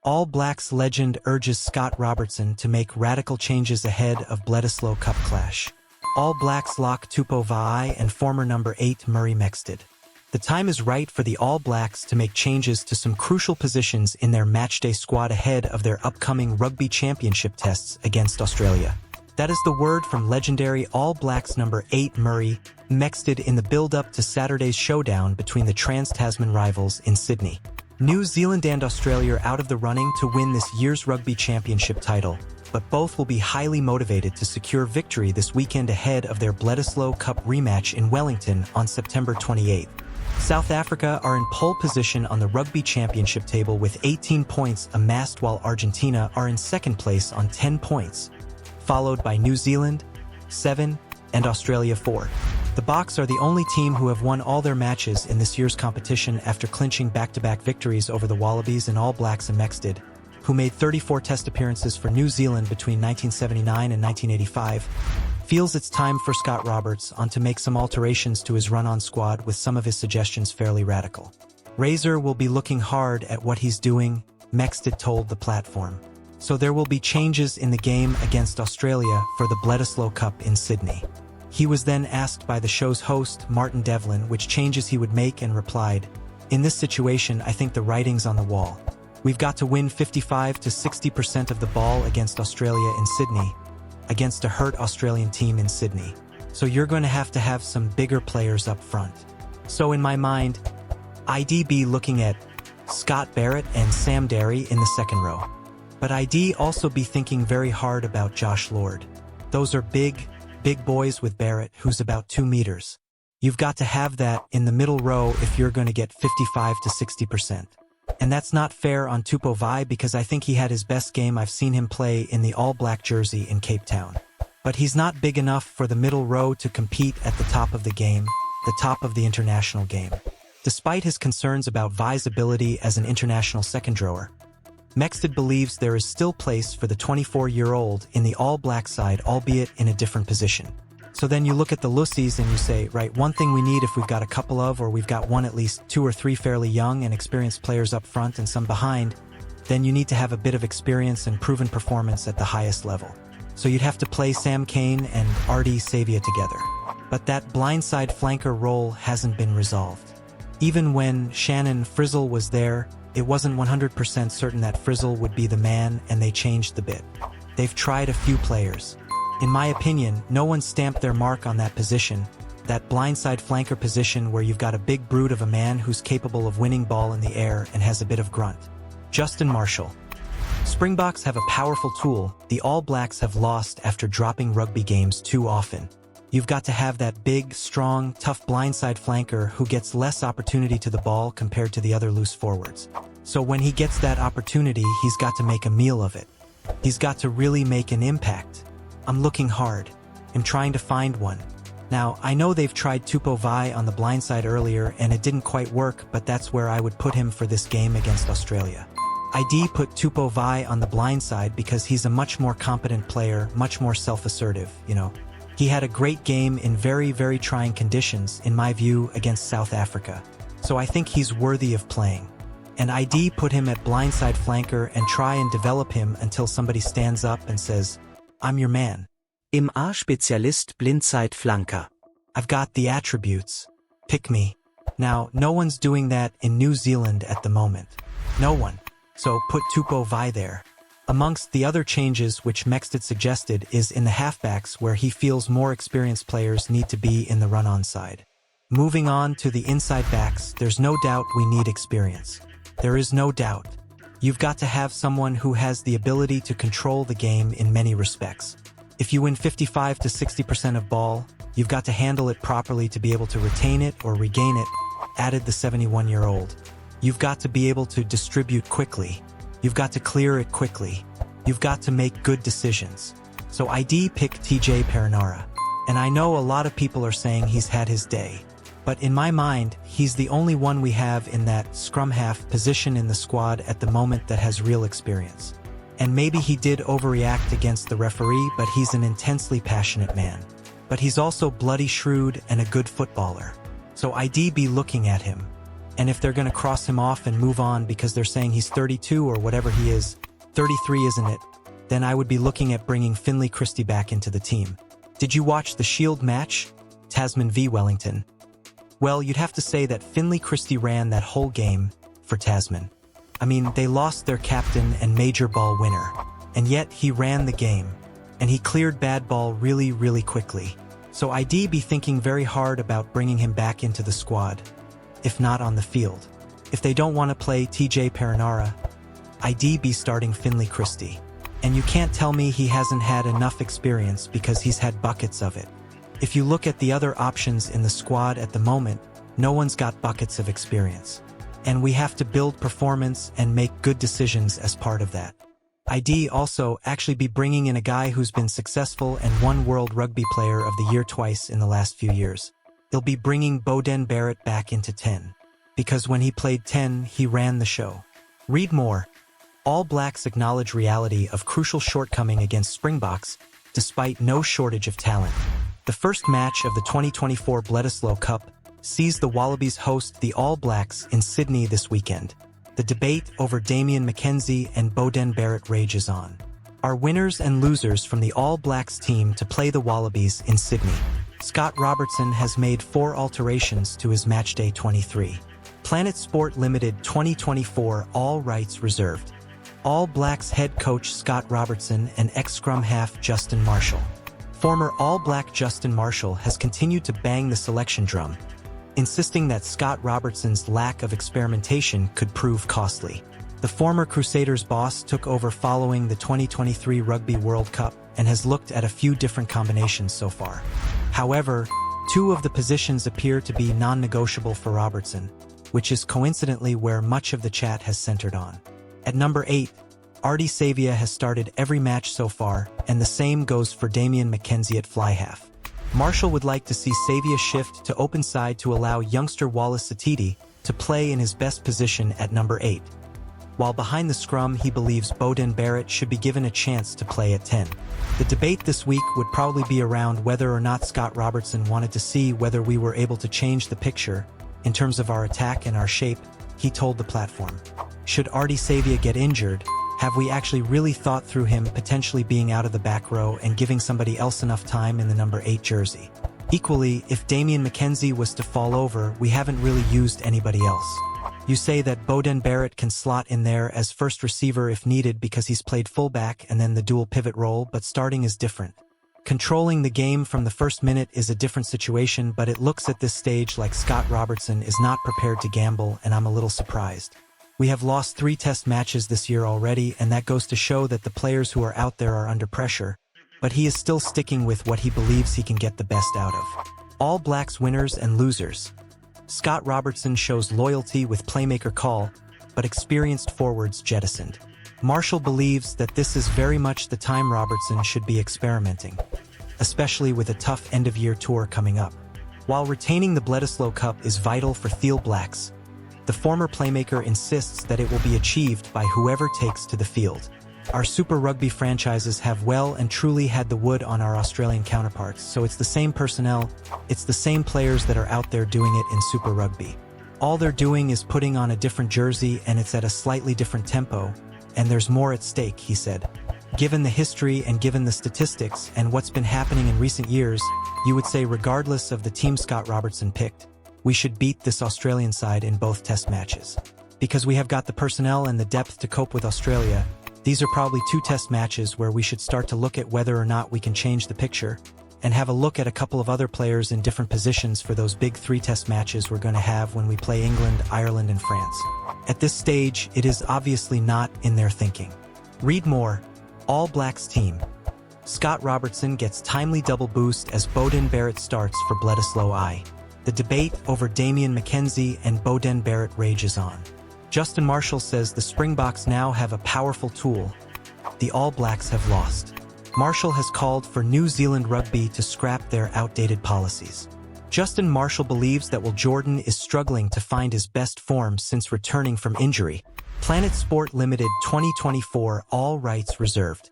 All Blacks legend urges Scott Robertson to make radical changes ahead of Bledisloe Cup clash. All Blacks lock Tupou Vaa'i and former number 8 Murray Mexted. The time is right for the All Blacks to make changes to some crucial positions in their matchday squad ahead of their upcoming Rugby Championship tests against Australia. That is the word from legendary All Blacks number 8 Murray Mexted in the build-up to Saturday's showdown between the Trans-Tasman rivals in Sydney. New Zealand and Australia are out of the running to win this year's Rugby Championship title, but both will be highly motivated to secure victory this weekend ahead of their Bledisloe Cup rematch in Wellington on September 28. South Africa are in pole position on the Rugby Championship table with 18 points amassed, while Argentina are in second place on 10 points, followed by New Zealand, 7, and Australia, 4. The Boks are the only team who have won all their matches in this year's competition after clinching back-to-back victories over the Wallabies and All Blacks and Mexted, who made 34 test appearances for New Zealand between 1979 and 1985. Feels it's time for Scott Robertson to make some alterations to his run-on squad, with some of his suggestions fairly radical. Razor will be looking hard at what he's doing, Mexted told the platform. So there will be changes in the game against Australia for the Bledisloe Cup in Sydney. He was then asked by the show's host, Martin Devlin, which changes he would make, and replied, "In this situation, I think the writing's on the wall. We've got to win 55 to 60% of the ball against Australia in Sydney, against a hurt Australian team in Sydney. So you're going to have some bigger players up front." So in my mind, I'd be looking at Scott Barrett and Sam Derry in the second row. But I'd also be thinking very hard about Josh Lord. Those are big boys, with Barrett, who's about 2 meters. You've got to have that in the middle row if you're going to get 55 to 60%. And that's not fair on Tupou Vaa'i, because I think he had his best game I've seen him play in the all-black jersey in Cape Town. But he's not big enough for the middle row to compete at the top of the game, the top of the international game. Despite his concerns about Vaa'i's ability as an international second rower, Mexted believes there is still place for the 24-year-old in the all-black side, albeit in a different position. So then you look at the Lussies and you say, right, one thing we need, if we've got a couple of, or we've got one, at least 2 or 3 fairly young and experienced players up front and some behind, then you need to have a bit of experience and proven performance at the highest level. So you'd have to play Sam Cane and Ardie Savia together. But that blindside flanker role hasn't been resolved. Even when Shannon Frizzle was there, it wasn't 100% certain that Frizzle would be the man, and they changed the bit. They've tried a few players. In my opinion, no one stamped their mark on that position, that blindside flanker position where you've got a big brute of a man who's capable of winning ball in the air and has a bit of grunt. Justin Marshall. Springboks have a powerful tool. The All Blacks have lost after dropping rugby games too often. You've got to have that big, strong, tough blindside flanker who gets less opportunity to the ball compared to the other loose forwards. So when he gets that opportunity, he's got to make a meal of it. He's got to really make an impact. I'm looking hard. I'm trying to find one. Now, I know they've tried Tupou Vaa'i on the blindside earlier and it didn't quite work, but that's where I would put him for this game against Australia. I'd put Tupou Vaa'i on the blindside because he's a much more competent player, much more self-assertive, He had a great game in very, very trying conditions, in my view, against South Africa. So I think he's worthy of playing. And I'd put him at blindside flanker and try and develop him until somebody stands up and says, "I'm your man." Im A-Spezialist Blindside-Flanker. I've got the attributes. Pick me. Now, no one's doing that in New Zealand at the moment. No one. So put Tupou Vaa'i there. Amongst the other changes which Mexted suggested is in the halfbacks, where he feels more experienced players need to be in the run-on side. Moving on to the inside backs, there's no doubt we need experience. There is no doubt. You've got to have someone who has the ability to control the game in many respects. If you win 55 to 60% of ball, you've got to handle it properly to be able to retain it or regain it, added the 71-year-old. You've got to be able to distribute quickly. You've got to clear it quickly. You've got to make good decisions. So I'd pick TJ Perenara. And I know a lot of people are saying he's had his day. But in my mind, he's the only one we have in that scrum half position in the squad at the moment that has real experience. And maybe he did overreact against the referee, but he's an intensely passionate man. But he's also bloody shrewd and a good footballer. So I'd be looking at him. And if they're gonna cross him off and move on because they're saying he's 32 or whatever he is, 33 isn't it, then I would be looking at bringing Finlay Christie back into the team. Did you watch the Shield match? Tasman v Wellington. Well, you'd have to say that Finlay Christie ran that whole game for Tasman. I mean, they lost their captain and major ball winner, and yet he ran the game, and he cleared bad ball really, really quickly. So I'd be thinking very hard about bringing him back into the squad, if not on the field. If they don't want to play TJ Perinara, I'd be starting Finlay Christie. And you can't tell me he hasn't had enough experience because he's had buckets of it. If you look at the other options in the squad at the moment, no one's got buckets of experience. And we have to build performance and make good decisions as part of that. I'd also actually be bringing in a guy who's been successful and won World Rugby Player of the Year twice in the last few years. They'll be bringing Beauden Barrett back into 10. Because when he played 10, he ran the show. Read more. All Blacks acknowledge reality of crucial shortcoming against Springboks, despite no shortage of talent. The first match of the 2024 Bledisloe Cup sees the Wallabies host the All Blacks in Sydney this weekend. The debate over Damian McKenzie and Beauden Barrett rages on. Are winners and losers from the All Blacks team to play the Wallabies in Sydney? Scott Robertson has made 4 alterations to his Matchday 23. Planet Sport Limited 2024 All rights reserved. All Blacks head coach Scott Robertson and ex-scrum half Justin Marshall. Former All Black Justin Marshall has continued to bang the selection drum, insisting that Scott Robertson's lack of experimentation could prove costly. The former Crusaders boss took over following the 2023 Rugby World Cup and has looked at a few different combinations so far. However, 2 of the positions appear to be non-negotiable for Robertson, which is coincidentally where much of the chat has centered on. At number 8, Ardie Savia has started every match so far, and the same goes for Damian McKenzie at fly half. Marshall would like to see Savia shift to open side to allow youngster Wallace Satiti to play in his best position at number 8. While behind the scrum, he believes Beauden Barrett should be given a chance to play at 10. The debate this week would probably be around whether or not Scott Robertson wanted to see whether we were able to change the picture in terms of our attack and our shape, he told the platform. Should Ardie Savia get injured, have we actually really thought through him potentially being out of the back row and giving somebody else enough time in the number 8 jersey? Equally, if Damian McKenzie was to fall over, we haven't really used anybody else. You say that Beauden Barrett can slot in there as first receiver if needed because he's played fullback and then the dual pivot role, but starting is different. Controlling the game from the first minute is a different situation, but it looks at this stage like Scott Robertson is not prepared to gamble, and I'm a little surprised. We have lost 3 test matches this year already, and that goes to show that the players who are out there are under pressure, but he is still sticking with what he believes he can get the best out of. All Blacks winners and losers. Scott Robertson shows loyalty with playmaker call, but experienced forwards jettisoned. Marshall believes that this is very much the time Robertson should be experimenting, especially with a tough end-of-year tour coming up. While retaining the Bledisloe Cup is vital for Thiel Blacks, the former playmaker insists that it will be achieved by whoever takes to the field. Our Super Rugby franchises have well and truly had the wood on our Australian counterparts, so it's the same personnel, it's the same players that are out there doing it in Super Rugby. All they're doing is putting on a different jersey, and it's at a slightly different tempo, and there's more at stake, he said. Given the history and given the statistics and what's been happening in recent years, you would say regardless of the team Scott Robertson picked, we should beat this Australian side in both test matches. Because we have got the personnel and the depth to cope with Australia, these are probably 2 test matches where we should start to look at whether or not we can change the picture, and have a look at a couple of other players in different positions for those big 3 test matches we're going to have when we play England, Ireland, and France. At this stage, it is obviously not in their thinking. Read more. All Blacks team. Scott Robertson gets timely double boost as Beauden Barrett starts for Bledisloe I. The debate over Damian McKenzie and Beauden Barrett rages on. Justin Marshall says the Springboks now have a powerful tool. The All Blacks have lost. Marshall has called for New Zealand Rugby to scrap their outdated policies. Justin Marshall believes that while Jordan is struggling to find his best form since returning from injury, Planet Sport Limited 2024 All rights reserved.